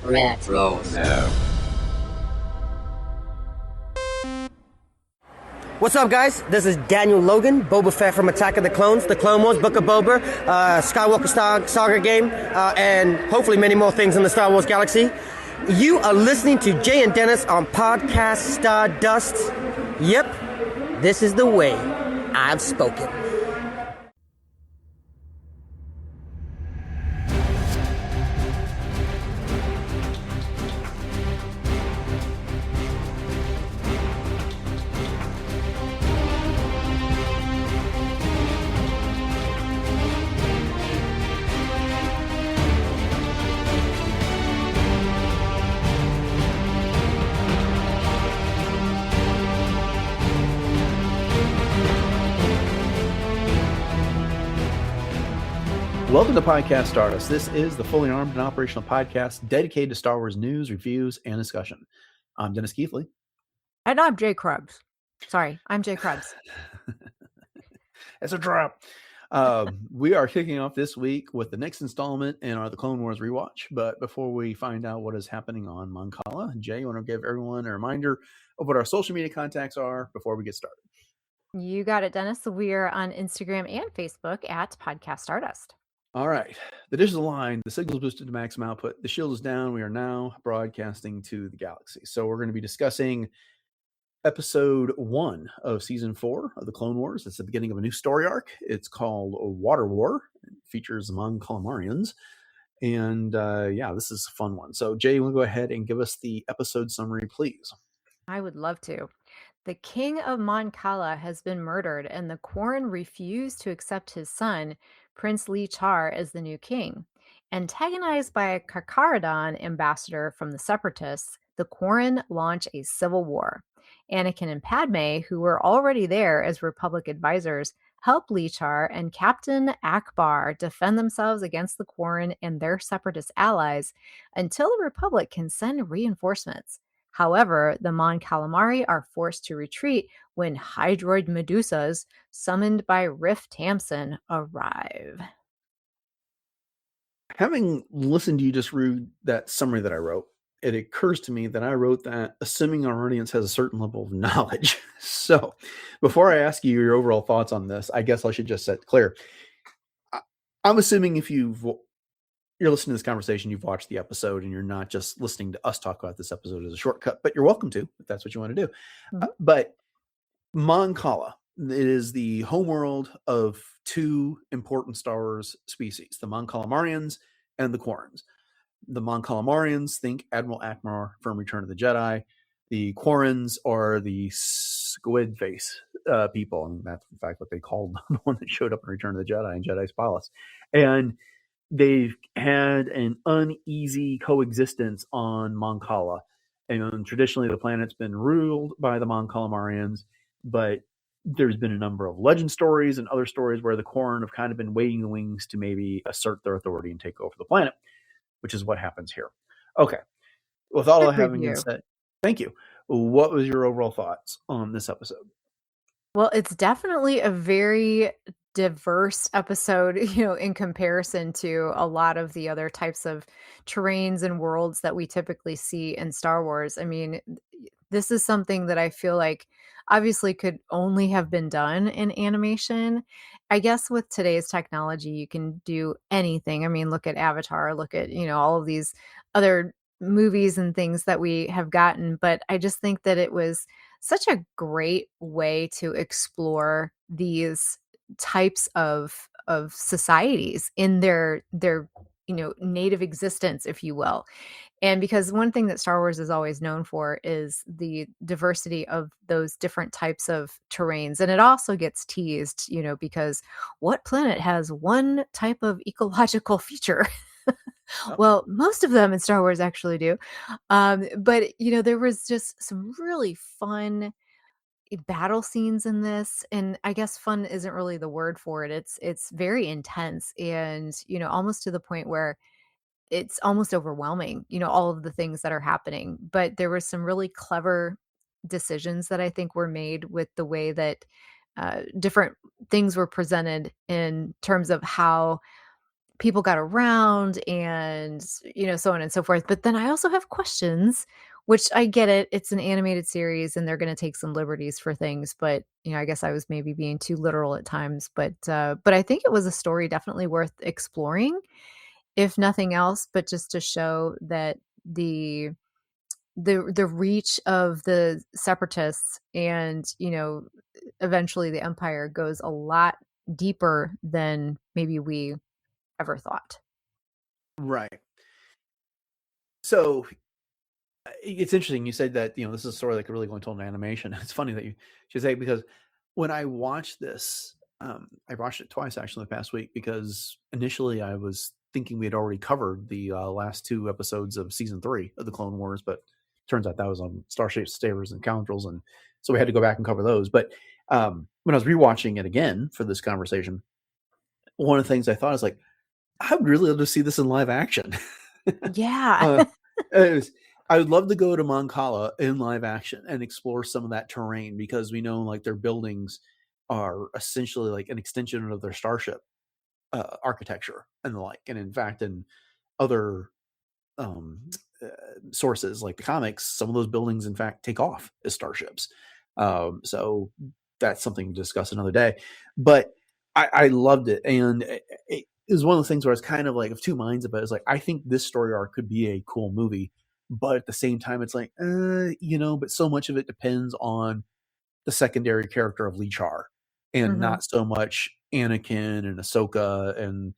Retro. What's up, guys? This is Daniel Logan, Boba Fett from Attack of the Clones, The Clone Wars, Book of Boba, Skywalker Saga game, and hopefully many more things in the Star Wars galaxy. You are listening to Jay and Dennis on Podcast Stardust. Yep, this is the way I've spoken. Welcome to Podcast Stardust. This is the fully armed and operational podcast dedicated to Star Wars news, reviews, and discussion. I'm Dennis Keithley. And I'm Jay Krebs. Sorry, I'm Jay Krebs. It's a drop. We are kicking off this week with the next installment in our The Clone Wars rewatch. But before we find out what is happening on Mon Cala, Jay, you want to give everyone a reminder of what our social media contacts are before we get started? You got it, Dennis. We are on Instagram and Facebook at Podcast Stardust. All right. The dish is aligned. The signal is boosted to maximum output. The shield is down. We are now broadcasting to the galaxy. So we're going to be discussing episode 1 of season 4 of the Clone Wars. It's the beginning of a new story arc. It's called Water War. It features the Mon Calamarians. And this is a fun one. So Jay, you want to go ahead and give us the episode summary, please? I would love to. The king of Mon Cala has been murdered, and the Quarren refused to accept his son, Prince Lee-Char, as the new king. Antagonized by a Karkarodon ambassador from the Separatists, the Quarren launch a civil war. Anakin and Padmé, who were already there as Republic advisors, help Lee-Char and Captain Ackbar defend themselves against the Quarren and their Separatist allies until the Republic can send reinforcements. However, the Mon Calamari are forced to retreat when Hydroid Medusas, summoned by Riff Tamson, arrive. Having listened to you just read that summary that I wrote, it occurs to me that I wrote that assuming our audience has a certain level of knowledge. So before I ask you your overall thoughts on this, I guess I should just set clear. I'm assuming if you're listening to this conversation, you've watched the episode, and you're not just listening to us talk about this episode as a shortcut, but you're welcome to, if that's what you want to do. But Mon Cala, it is the homeworld of two important Star Wars species, the Mon Calamarians and the Quarrens. The Mon Calamarians, think Admiral Ackbar from Return of the Jedi. The Quarrens are the squid face people, and that's in fact what they called the one that showed up in Return of the Jedi in Jedi's Palace. And they've had an uneasy coexistence on Mon Cala. And traditionally, the planet's been ruled by the Mon Calamarians, but there's been a number of legend stories and other stories where the Quarren have kind of been waiting the wings to maybe assert their authority and take over the planet, which is what happens here. Okay. With all that having been said, thank you. What was your overall thoughts on this episode? Well, it's definitely a very diverse episode, in comparison to a lot of the other types of terrains and worlds that we typically see in Star Wars. I mean, this is something that I feel like obviously could only have been done in animation. I guess with today's technology, you can do anything. I mean, look at Avatar, look at, all of these other movies and things that we have gotten. But I just think that it was such a great way to explore these types of societies in their native existence, if you will. And because one thing that Star Wars is always known for is the diversity of those different types of terrains. And it also gets teased, because what planet has one type of ecological feature? Well, most of them in Star Wars actually do. But there was just some really fun battle scenes in this, and I guess fun isn't really the word for it. It's very intense, and almost to the point where it's almost overwhelming, all of the things that are happening. But there were some really clever decisions that I think were made with the way that different things were presented in terms of how people got around and, so on and so forth. But then I also have questions, which I get it. It's an animated series and they're going to take some liberties for things. But, I guess I was maybe being too literal at times. But I think it was a story definitely worth exploring, if nothing else, but just to show that the reach of the separatists and, eventually the empire goes a lot deeper than maybe we ever thought. Right. So it's interesting you said that, this is a story that could really go into an animation. It's funny that you should say, because when I watched this, I watched it twice actually in the past week, because initially I was thinking we had already covered the last 2 episodes of season 3 of the Clone Wars, but turns out that was on Starship Savers and Scoundrels, and so we had to go back and cover those. But when I was rewatching it again for this conversation, one of the things I thought is like, I would really love to see this in live action. Yeah. I would love to go to Mon Cala in live action and explore some of that terrain, because we know like their buildings are essentially like an extension of their starship architecture and the like. And in fact, in other sources like the comics, some of those buildings in fact take off as starships. So that's something to discuss another day. But I loved it, and it was one of the things where I was kind of like of two minds about it. It's like, I think this story arc could be a cool movie, but at the same time, it's like, but so much of it depends on the secondary character of Lee-Char, and not so much Anakin and Ahsoka and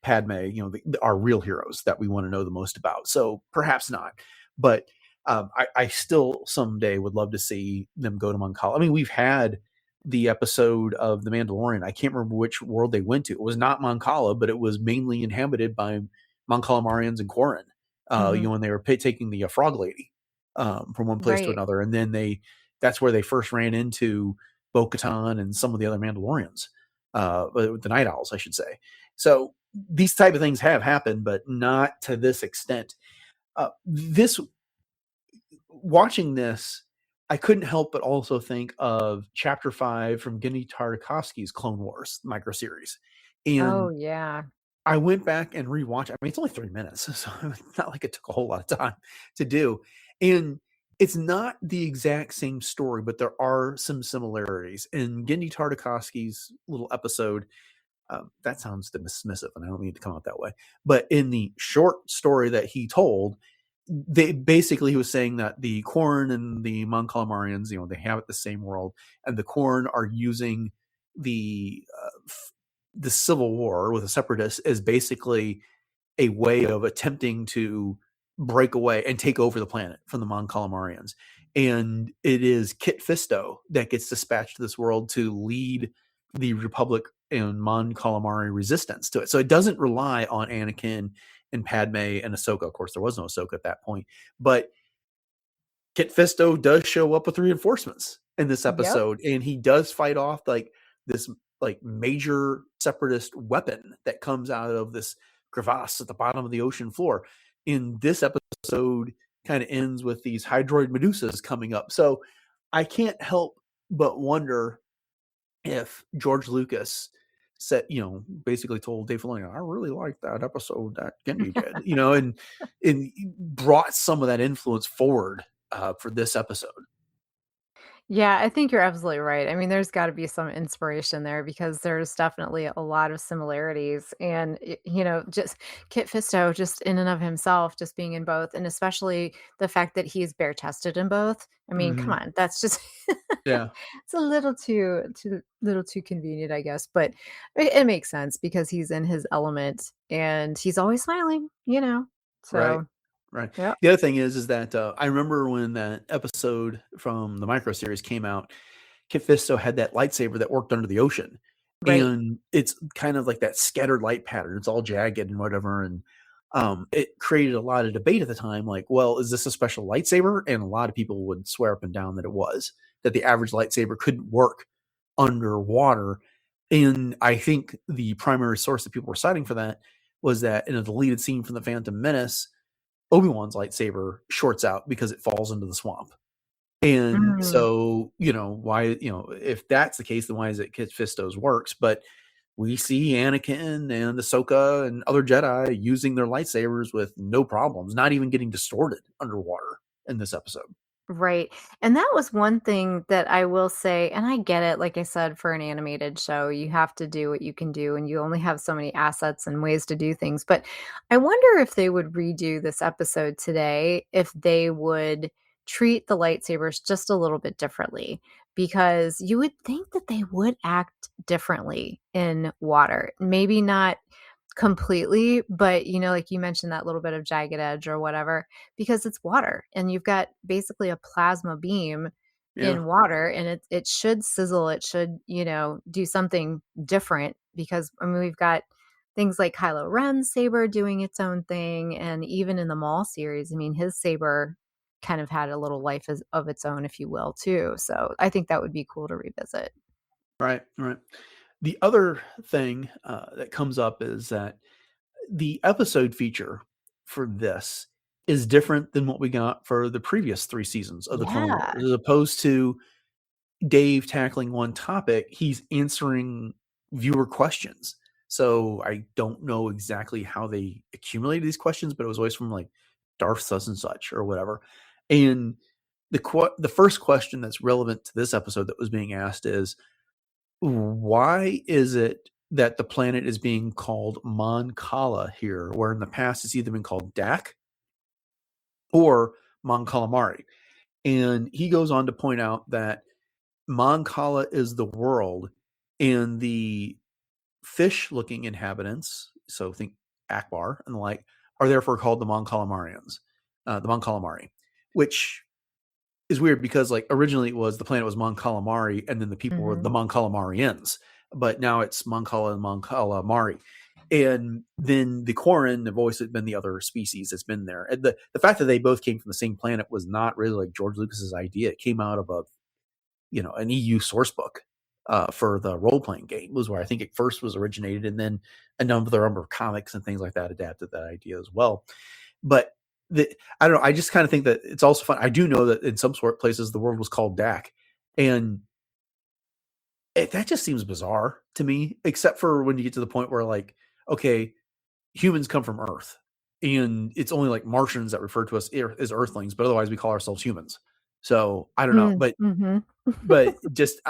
Padmé, our real heroes that we want to know the most about. So perhaps not, but I still someday would love to see them go to Mon Cala. I mean, we've had the episode of The Mandalorian. I can't remember which world they went to. It was not Mon Cala, but it was mainly inhabited by Mon Calamarians and Qurren. When they were taking the frog lady from one place to another, and then that's where they first ran into Bo-Katan and some of the other Mandalorians, the Night Owls, I should say. So these type of things have happened, but not to this extent. Watching this, I couldn't help but also think of Chapter 5 from Gendy Tartakovsky's Clone Wars microseries. And I went back and rewatched. I mean, it's only 3 minutes, so it's not like it took a whole lot of time to do. And it's not the exact same story, but there are some similarities. In Gendy Tartakovsky's little episode, that sounds dismissive, and I don't mean to come out that way, but in the short story that he told, he was saying that the Qurren and the Mon Calamarians, they have it the same world, and the Qurren are using the Civil War with the Separatists as basically a way of attempting to break away and take over the planet from the Mon Calamarians. And it is Kit Fisto that gets dispatched to this world to lead the Republic and Mon Calamari resistance to it. So it doesn't rely on Anakin and Padmé and Ahsoka. Of course, there was no Ahsoka at that point, but Kit Fisto does show up with reinforcements in this episode, and he does fight off like this major separatist weapon that comes out of this crevasse at the bottom of the ocean floor. In this episode, kind of ends with these Hydroid Medusas coming up. So I can't help but wonder if George Lucas said, basically told Dave Filoni, I really liked that episode that Gendy did, and brought some of that influence forward for this episode. Yeah, I think you're absolutely right. I mean, there's got to be some inspiration there because there's definitely a lot of similarities. And, just Kit Fisto, just in and of himself, just being in both, and especially the fact that he's bare chested in both. I mean, come on, that's just, it's a little too convenient, I guess. But it makes sense because he's in his element and he's always smiling, So. Right. Yep. The other thing is that I remember when that episode from the micro series came out, Kit Fisto had that lightsaber that worked under the ocean. Right. And it's kind of like that scattered light pattern. It's all jagged and whatever. And it created a lot of debate at the time. Like, well, is this a special lightsaber? And a lot of people would swear up and down that it was, that the average lightsaber couldn't work underwater. And I think the primary source that people were citing for that was that in a deleted scene from The Phantom Menace, Obi-Wan's lightsaber shorts out because it falls into the swamp. And so, why, if that's the case, then why is it Kit Fisto's works? But we see Anakin and Ahsoka and other Jedi using their lightsabers with no problems, not even getting distorted underwater in this episode. Right. And that was one thing that I will say, and I get it, like I said, for an animated show, you have to do what you can do, and you only have so many assets and ways to do things. But I wonder if they would redo this episode today, if they would treat the lightsabers just a little bit differently, because you would think that they would act differently in water. Maybe not completely, but like you mentioned, that little bit of jagged edge or whatever, because it's water and you've got basically a plasma beam Yeah. in water, and it should sizzle, it should do something different, because I mean we've got things like Kylo Ren's saber doing its own thing, and even in the Maul series, I mean his saber kind of had a little life of its own, if you will, too. So I think that would be cool to revisit. Right. The other thing that comes up is that the episode feature for this is different than what we got for the previous 3 seasons of the Clone Yeah. Wars. As opposed to Dave tackling one topic, he's answering viewer questions. So I don't know exactly how they accumulated these questions, but it was always from like Darth such and such or whatever. And the first question that's relevant to this episode that was being asked is, why is it that the planet is being called Mon Cala here, where in the past it's either been called Dak or Mon Calamari? And he goes on to point out that Mon Cala is the world, and the fish-looking inhabitants, so think Ackbar and the like, are therefore called the Mon Calamarians, the Mon Calamari, which is weird because like originally it was the planet was Mon Calamari, and then the people were the Mon Calamarians, but now it's Mon Cala and Mon Calamari. And then the Qurren have always been the other species that's been there. And the fact that they both came from the same planet was not really like George Lucas's idea. It came out of an EU source book for the role-playing game, was where I think it first was originated, and then a number of comics and things like that adapted that idea as well. But I don't know. I just kind of think that it's also fun. I do know that in some sort of places the world was called Dak, and that just seems bizarre to me, except for when you get to the point where like, okay, humans come from Earth, and it's only like Martians that refer to us as Earthlings, but otherwise we call ourselves humans. So I don't know, but just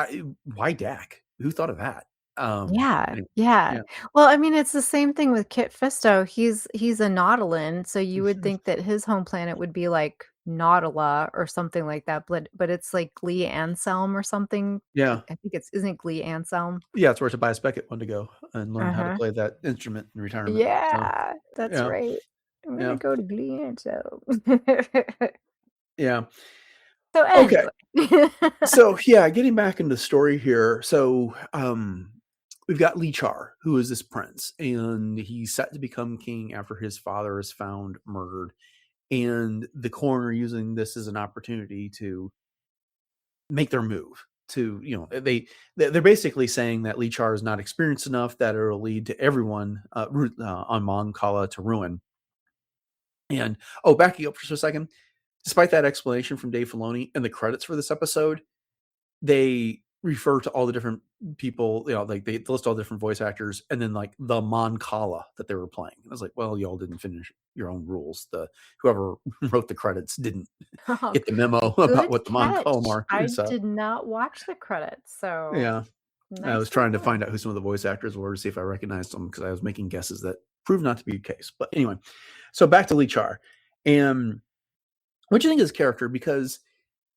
why Dak? Who thought of that? Yeah. Well, I mean, it's the same thing with Kit Fisto. He's a Nautilin, so you would think that his home planet would be like Nautila or something like that, but it's like Glee Anselm or something. Yeah. I think isn't it Glee Anselm? Yeah, it's where Tobias Beckett wanted to go and learn how to play that instrument in retirement. Yeah, that's yeah. right. I'm gonna go to Glee Anselm. Yeah. So anyway. Okay. So yeah, getting back into the story here. So we've got Lee-Char, who is this prince, and he's set to become king after his father is found murdered. And the Qurren are using this as an opportunity to make their move. To they're basically saying that Lee-Char is not experienced enough, that it'll lead to everyone on Mon Cala to ruin. And backing up for just a second, despite that explanation from Dave Filoni and the credits for this episode, they refer to all the different people, like they list all the different voice actors, and then like the Mon Cala that they were playing. I was like, well, y'all didn't finish your own rules. Whoever wrote the credits didn't get the memo about what the Mon Cala are. I did not watch the credits, so yeah. I was trying to find out who some of the voice actors were to see if I recognized them, because I was making guesses that proved not to be the case. But anyway, so back to Lee-Char. And what do you think of his character? Because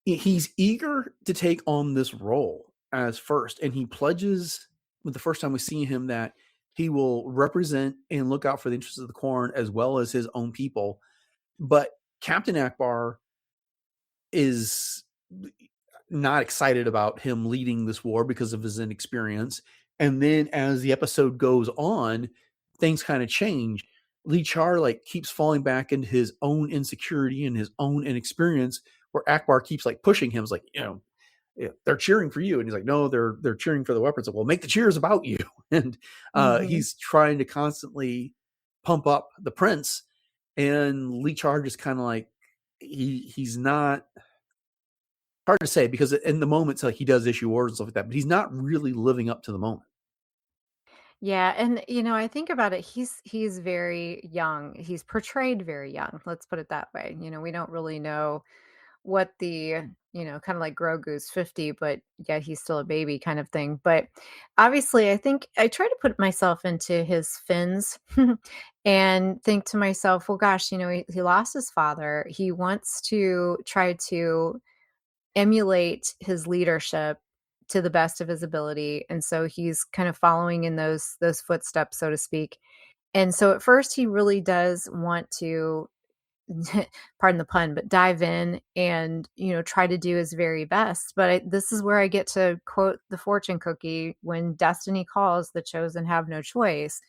he's eager to take on this role as first, and he pledges with the first time we see him that he will represent and look out for the interests of the Qurren as well as his own people. But Captain Ackbar is not excited about him leading this war because of his inexperience. And then as the episode goes on, things kind of change. Lee-Char like keeps falling back into his own insecurity and his own inexperience, where Ackbar keeps like pushing him. It's like, they're cheering for you. And he's like, no, they're cheering for the weapons. Like, well, make the cheers about you. And he's trying to constantly pump up the prince. And Lee-Char just kind of like, he's not, hard to say, because in the moments like he does issue orders and stuff like that, but he's not really living up to the moment. Yeah, and I think about it, he's very young. He's portrayed very young. Let's put it that way. We don't really know what kind of like Grogu's 50, but yet he's still a baby kind of thing. But obviously, I think I try to put myself into his fins and think to myself, well, gosh, he lost his father. He wants to try to emulate his leadership to the best of his ability, and so he's kind of following in those footsteps, so to speak. And so at first he really does want to pardon the pun, but dive in and, try to do his very best. But this is where I get to quote the fortune cookie: when destiny calls, the chosen have no choice.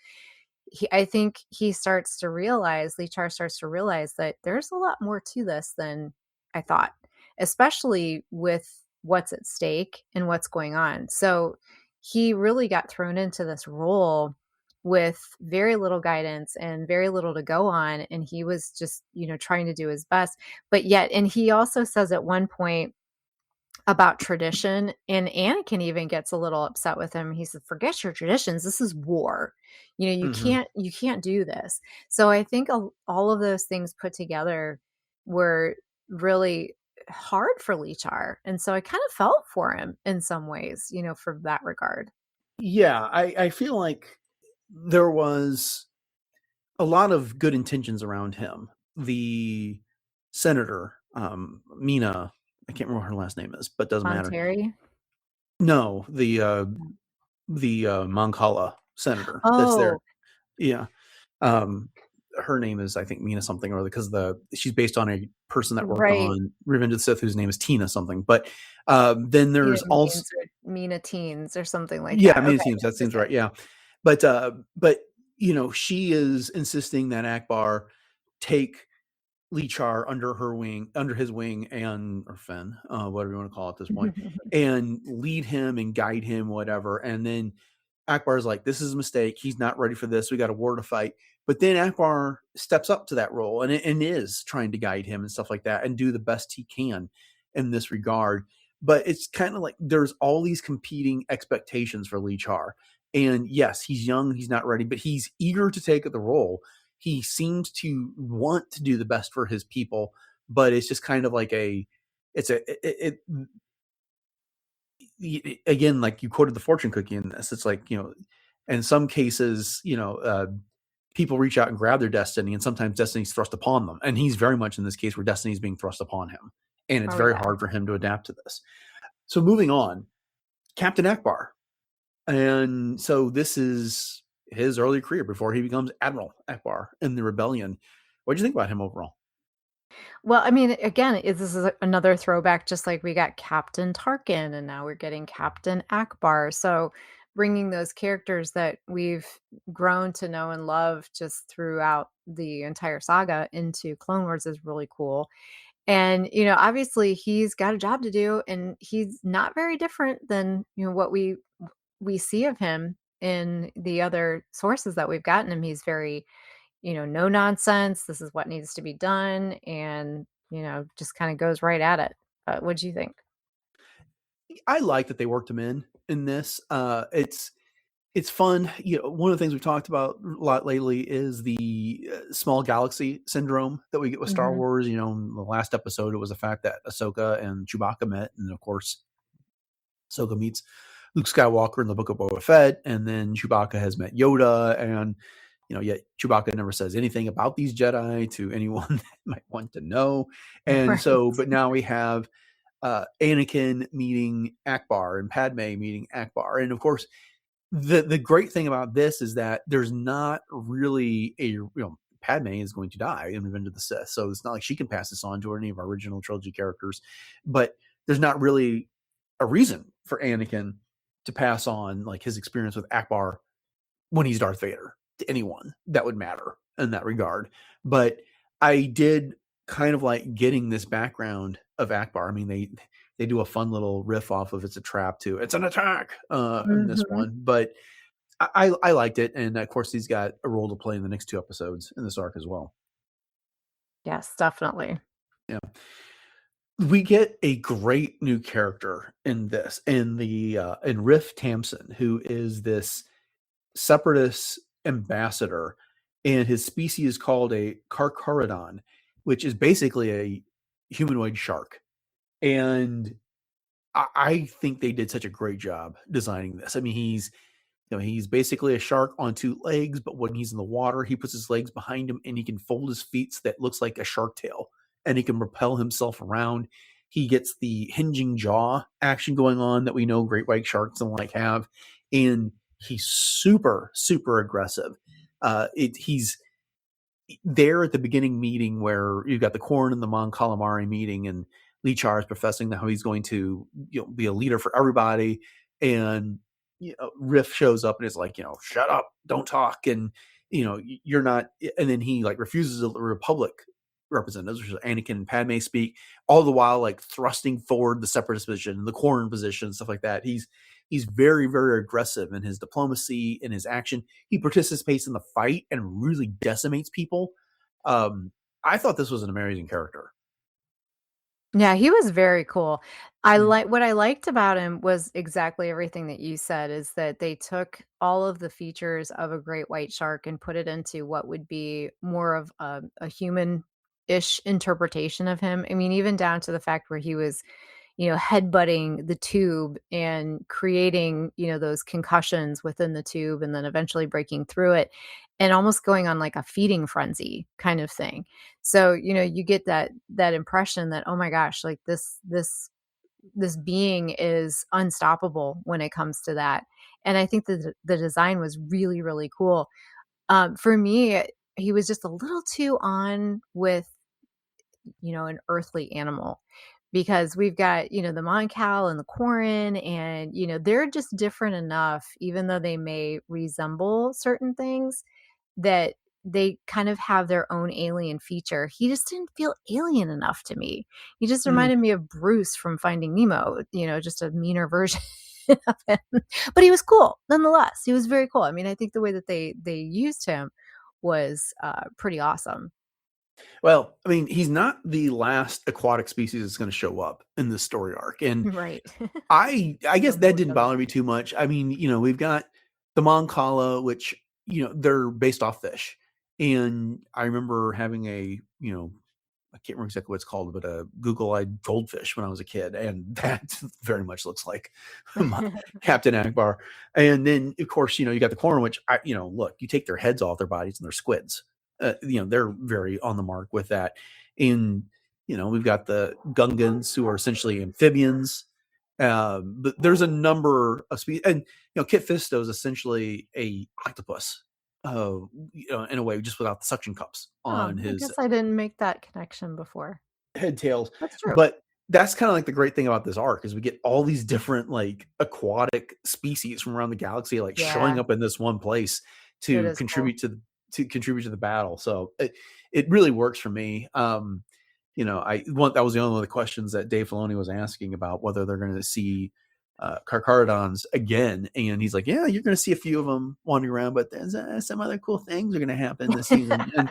I think he starts to realize, Lee-Char starts to realize that there's a lot more to this than I thought, especially with what's at stake and what's going on. So he really got thrown into this role with very little guidance and very little to go on. And he was just, trying to do his best. But yet, and he also says at one point about tradition, and Anakin even gets a little upset with him. He said, "Forget your traditions. This is war. You Hmm. can't do this." So I think all of those things put together were really hard for Lee-Char, and so I kind of felt for him in some ways, for that regard. Yeah, I feel like there was a lot of good intentions around him. The senator, Mina, I can't remember what her last name is, but doesn't matter. Monterey. No, the Mon Cala senator that's there. Oh, Yeah. Um, her name is, I think, Mina something or other, because she's based on a person that worked right. on Revenge of the Sith whose name is Tina something. But then Mina there's also, Means or Mina Teens or something like yeah, that. Mina Okay. seems that seems Okay. right. Yeah. But she is insisting that Akbar take Lee-Char under his wing, and or Finn, whatever you want to call it at this point, and lead him and guide him, whatever. And then Akbar's like, "This is a mistake. He's not ready for this. We got a war to fight." But then Akbar steps up to that role and is trying to guide him and stuff like that, and do the best he can in this regard. But it's kind of like there's all these competing expectations for Lee-Char. And yes, he's young, he's not ready, but he's eager to take the role. He seems to want to do the best for his people, but it's just kind of like again, like you quoted the fortune cookie in this. It's like, in some cases, people reach out and grab their destiny, and sometimes destiny's thrust upon them. And he's very much in this case where destiny is being thrust upon him. And it's Oh, very yeah. hard for him to adapt to this. So moving on, Captain Ackbar. And so this is his early career before he becomes Admiral Ackbar in the rebellion. What do you think about him overall? Well, I mean, again, this is another throwback, just like we got Captain Tarkin, and now we're getting Captain Ackbar. So bringing those characters that we've grown to know and love just throughout the entire saga into Clone Wars is really cool. And, obviously he's got a job to do, and he's not very different than, what we see of him in the other sources that we've gotten him. He's very, no nonsense. This is what needs to be done. And, just kind of goes right at it. What do you think? I like that they worked him in this. It's fun. One of the things we've talked about a lot lately is the small galaxy syndrome that we get with Star Mhm. Wars. In the last episode, it was the fact that Ahsoka and Chewbacca met, and of course, Ahsoka meets Luke Skywalker in the Book of Boba Fett, and then Chewbacca has met Yoda, and yet Chewbacca never says anything about these Jedi to anyone that might want to know. And Right. so, but now we have Anakin meeting Akbar and Padmé meeting Akbar, and of course, the great thing about this is that there's not really Padme is going to die in Revenge of the Sith, so it's not like she can pass this on to any of our original trilogy characters. But there's not really a reason for Anakin to pass on like his experience with Akbar when he's Darth Vader to anyone that would matter in that regard. But I did kind of like getting this background of Akbar. I mean, they do a fun little riff off of "It's a Trap" to "It's an Attack" in this Mhm. one, but I liked it, and of course he's got a role to play in the next two episodes in this arc as well. Yes, definitely. Yeah, we get a great new character in this, in Riff Tamson, who is this Separatist ambassador, and his species is called a Karkarodon, which is basically a humanoid shark. And I think they did such a great job designing this. I mean, he's basically a shark on two legs, but when he's in the water, he puts his legs behind him and he can fold his feet so that looks like a shark tail, and he can propel himself around. He gets the hinging jaw action going on that we know great white sharks and like have, and he's super, super aggressive. He's there at the beginning meeting where you've got the Qurren and the Mon Calamari meeting, and Lee-Char is professing how he's going to be a leader for everybody, and Riff shows up and is like, shut up, don't talk, and you're not. And then he like refuses the Republic representatives, which is Anakin and Padmé speak, all the while like thrusting forward the Separatist position, the Qurren position, stuff like that. He's very, very aggressive in his diplomacy, in his action. He participates in the fight and really decimates people. I thought this was an amazing character. Yeah, he was very cool. What I liked about him was exactly everything that you said, is that they took all of the features of a great white shark and put it into what would be more of a human-ish interpretation of him. I mean, even down to the fact where he was, headbutting the tube and creating, those concussions within the tube and then eventually breaking through it and almost going on like a feeding frenzy kind of thing. So, you get that impression that, oh my gosh, like this being is unstoppable when it comes to that. And I think that the design was really, really cool. For me, he was just a little too on with, an earthly animal, because we've got, the Mon Cala and the Quarren, and, they're just different enough, even though they may resemble certain things, that they kind of have their own alien feature. He just didn't feel alien enough to me. He just reminded me of Bruce from Finding Nemo, just a meaner version of him. But he was cool nonetheless. He was very cool. I mean, I think the way that they used him was pretty awesome. Well, I mean, he's not the last aquatic species that's going to show up in this story arc. And Right. I guess that didn't bother me too much. I mean, we've got the Mon Cala, which, they're based off fish. And I remember having I can't remember exactly what it's called, but a Google-eyed goldfish when I was a kid. And that very much looks like Captain Ackbar. And then, of course, you got the Qurren, which, look, you take their heads off their bodies and they're squids. They're very on the mark with that. And, we've got the Gungans, who are essentially amphibians. But there's a number of species. And, Kit Fisto is essentially a octopus, in a way, just without the suction cups on his. I guess I didn't make that connection before. Head tails. That's true. But that's kind of like the great thing about this arc, is we get all these different like aquatic species from around the galaxy, like showing up in this one place to contribute cool. to the battle. So it really works for me. That was the only one of the questions that Dave Filoni was asking about, whether they're going to see Karkarodons again, and he's like, yeah, you're going to see a few of them wandering around, but there's some other cool things are going to happen this season.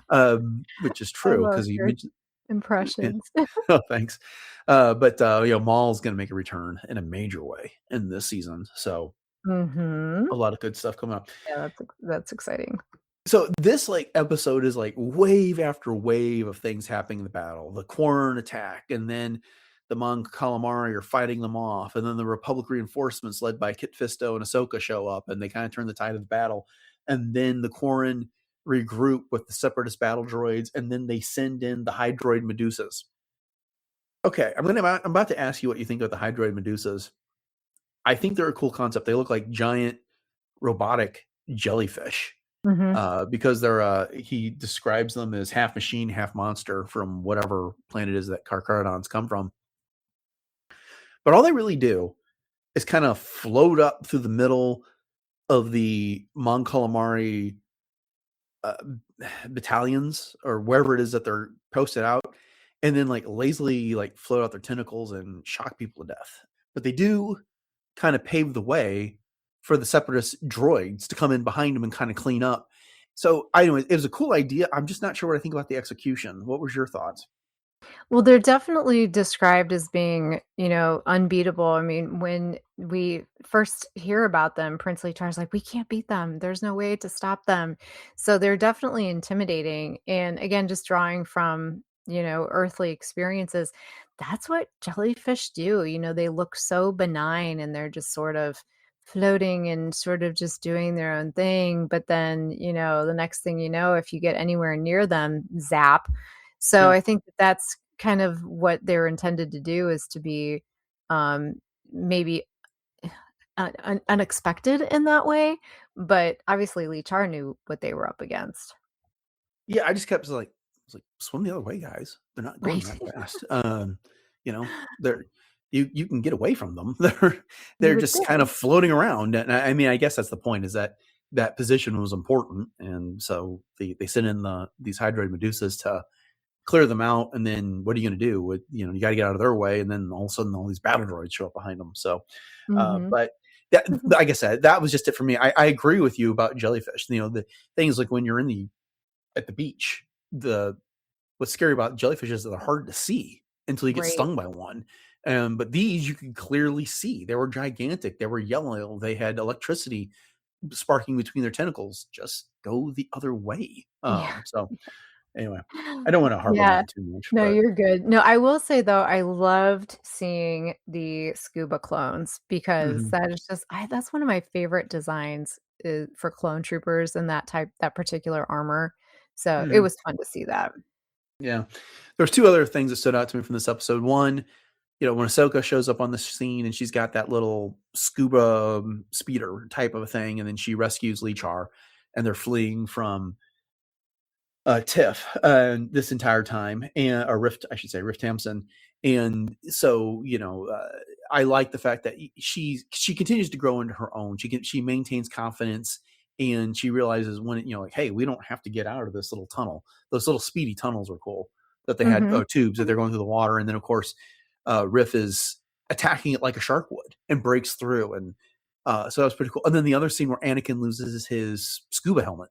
And which is true, because he mentioned impressions. Oh, thanks. But Maul's going to make a return in a major way in this season, so a lot of good stuff coming up. Yeah, that's exciting. So this episode is wave after wave of things happening in the battle. The Qurren attack, and then the Mon Calamari are fighting them off, and then the Republic reinforcements led by Kit Fisto and Ahsoka show up, and they kind of turn the tide of the battle. And then the Qurren regroup with the Separatist battle droids, and then they send in the Hydroid Medusas. Okay, I'm about to ask you what you think of the Hydroid Medusas. I think they're a cool concept. They look like giant robotic jellyfish. Because they're he describes them as half machine, half monster from whatever planet is that Karkarodons come from. But all they really do is kind of float up through the middle of the Mon Calamari battalions, or wherever it is that they're posted out, and then lazily float out their tentacles and shock people to death. But they do kind of pave the way for the Separatist droids to come in behind them and kind of clean up. So anyway, it was a cool idea. I'm just not sure what I think about the execution. What was your thoughts? Well, they're definitely described as being, unbeatable. I mean, when we first hear about them, Prince Lee-Char's like, "We can't beat them. There's no way to stop them." So they're definitely intimidating. And again, just drawing from, earthly experiences, that's what jellyfish do. They look so benign and they're just sort of floating and sort of just doing their own thing. But then, the next thing you know, if you get anywhere near them, zap. So Yeah. I think that that's kind of what they're intended to do, is to be, maybe unexpected in that way, but obviously Lee-Char knew what they were up against. Yeah, I just kept like, swim the other way, guys. They're not going Right. that fast. You know, they're you can get away from them. You They're would just kind think. of floating around. And I mean, I guess that's the point, is that that position was important. And so they sent in these Hydroid Medusas to clear them out. And then what are you going to do with, you got to get out of their way. And then all of a sudden all these battle droids show up behind them. So, Mhm. but that, like I said, that was just it for me. I agree with you about jellyfish. The things like when you're at the beach, what's scary about jellyfish is that they're hard to see until you get Right. stung by one. But these you can clearly see. They were gigantic. They were yellow. They had electricity sparking between their tentacles. Just go the other way. Yeah. So anyway, I don't want to harp on Yeah. that too much, No, but you're good. No, I will say though, I loved seeing the scuba clones, because mhm, that is just that's one of my favorite designs, for clone troopers and that particular armor. So it mhm, was fun to see that. yeah. There's two other things that stood out to me from this episode. One, when Ahsoka shows up on the scene and she's got that little scuba speeder type of a thing, and then she rescues Lee-Char, and they're fleeing from Tiff this entire time, and or Rift, I should say, Rift Hampson. And so, I like the fact that she continues to grow into her own. She maintains confidence, and she realizes when like, hey, we don't have to get out of this little tunnel. Those little speedy tunnels were cool that they had, Mhm. tubes that they're going through the water, and then of course, Riff is attacking it like a shark would and breaks through, and so that was pretty cool. And then the other scene where Anakin loses his scuba helmet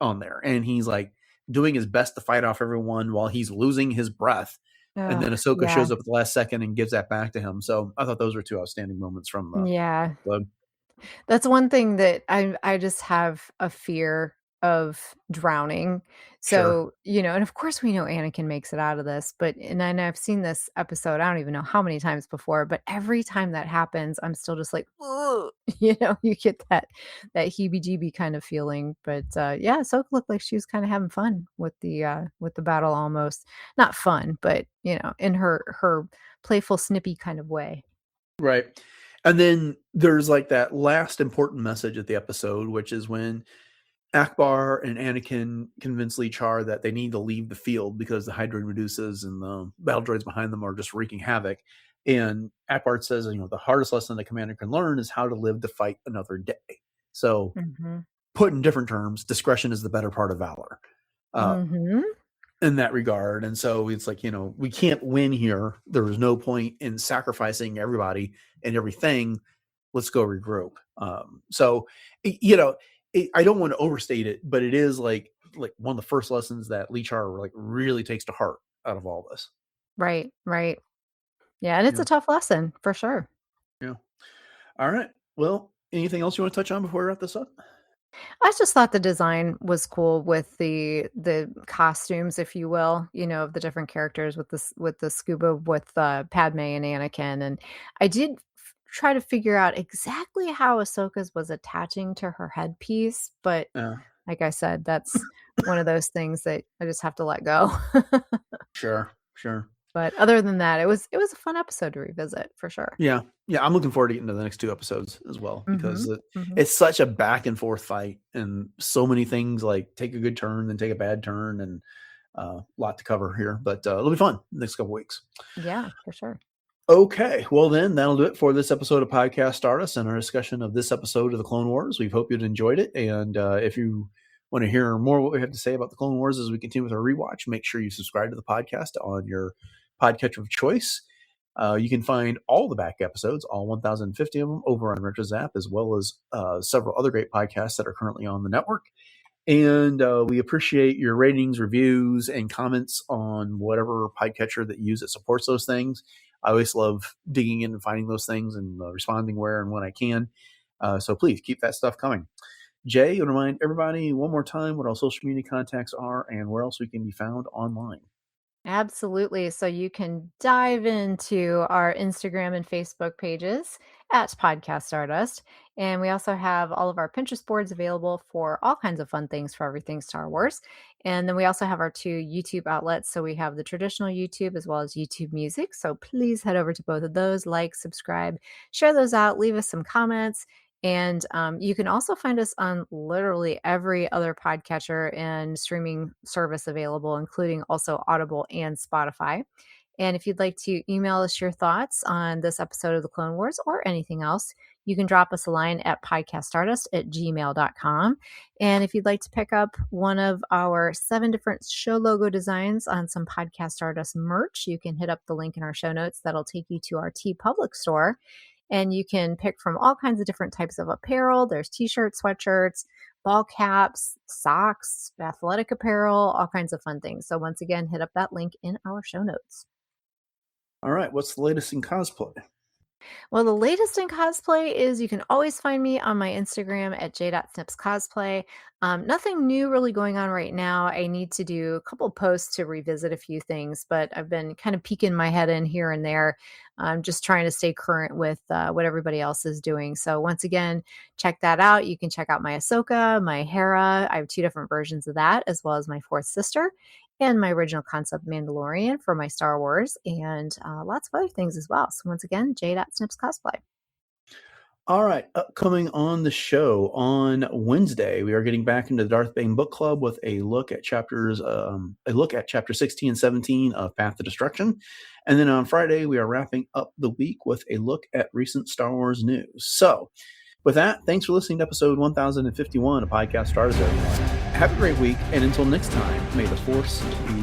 on there, and he's like doing his best to fight off everyone while he's losing his breath. And Ugh, then Ahsoka yeah. shows up at the last second and gives that back to him. So I thought those were two outstanding moments from the Yeah. episode. That's one thing that I just have a fear of drowning. Sure. So, and of course we know Anakin makes it out of this, but and I've seen this episode, I don't even know how many times before, but every time that happens, I'm still just like, "Ugh," you get that heebie-jeebie kind of feeling. But yeah, Ahsoka looked like she was kind of having fun with the battle almost. Not fun, but in her playful, snippy kind of way. Right. And then there's like that last important message of the episode, which is when Akbar and Anakin convince Lee-Char that they need to leave the field because the Hydroid Medusas and the battle droids behind them are just wreaking havoc. And Akbar says, the hardest lesson the commander can learn is how to live to fight another day. So, Mhm. put in different terms, discretion is the better part of valor uh, Mhm. in that regard. And so it's like, we can't win here. There was no point in sacrificing everybody and everything. Let's go regroup. So, I don't want to overstate it, but it is like one of the first lessons that Lee-Char like really takes to heart out of all this. Right, right. Yeah, and it's Yeah. a tough lesson for sure. Yeah. All right. Well, anything else you want to touch on before we wrap this up? I just thought the design was cool with the costumes, if you will, of the different characters with the scuba with Padme and Anakin, and I did try to figure out exactly how Ahsoka's was attaching to her headpiece, but Yeah. like I said, that's one of those things that I just have to let go. Sure. Sure. But other than that, it was a fun episode to revisit for sure. Yeah. Yeah, I'm looking forward to getting to the next two episodes as well, because Mhm. Mhm. it's such a back and forth fight, and so many things like take a good turn, then take a bad turn, and lot to cover here. But it'll be fun next couple weeks. Yeah, for sure. Okay, well then that'll do it for this episode of Podcast Stardust and our discussion of this episode of the Clone Wars. We hope you'd enjoyed it, and if you want to hear more what we have to say about the Clone Wars as we continue with our rewatch, make sure you subscribe to the podcast on your podcatcher of choice. You can find all the back episodes, all 1,050 of them, over on RetroZap, as well as several other great podcasts that are currently on the network. And we appreciate your ratings, reviews, and comments on whatever podcatcher that you use that supports those things. I always love digging in and finding those things and responding where and when I can. So please keep that stuff coming. Jay, you want to remind everybody one more time what our social media contacts are and where else we can be found online? Absolutely. So you can dive into our Instagram and Facebook pages at Podcast Stardust. And we also have all of our Pinterest boards available for all kinds of fun things for everything Star Wars. And then we also have our 2 YouTube outlets. So we have the traditional YouTube as well as YouTube Music. So please head over to both of those, like, subscribe, share those out, leave us some comments. And you can also find us on literally every other podcatcher and streaming service available, including also Audible and Spotify. And if you'd like to email us your thoughts on this episode of the Clone Wars or anything else, you can drop us a line at podcaststardust@gmail.com. And if you'd like to pick up one of our 7 different show logo designs on some Podcast Stardust merch, you can hit up the link in our show notes. That'll take you to our TeePublic store. And you can pick from all kinds of different types of apparel. There's t-shirts, sweatshirts, ball caps, socks, athletic apparel, all kinds of fun things. So once again, hit up that link in our show notes. All right. What's the latest in cosplay? Well, the latest in cosplay is you can always find me on my Instagram at j.snipscosplay. Nothing new really going on right now. I need to do a couple posts to revisit a few things, but I've been kind of peeking my head in here and there. I'm just trying to stay current with what everybody else is doing. So once again, check that out. You can check out my Ahsoka, my Hera. I have 2 different versions of that, as well as my 4th sister and my original concept Mandalorian for my Star Wars, and lots of other things as well. So once again, j.snipscosplay. All right, upcoming on the show on Wednesday, we are getting back into the Darth Bane book club with a look at chapter 16 and 17 of Path to Destruction, and then on Friday we are wrapping up the week with a look at recent Star Wars news. So, with that, thanks for listening to episode 1051 of Podcast Stardust, everyone. Have a great week, and until next time, may the Force be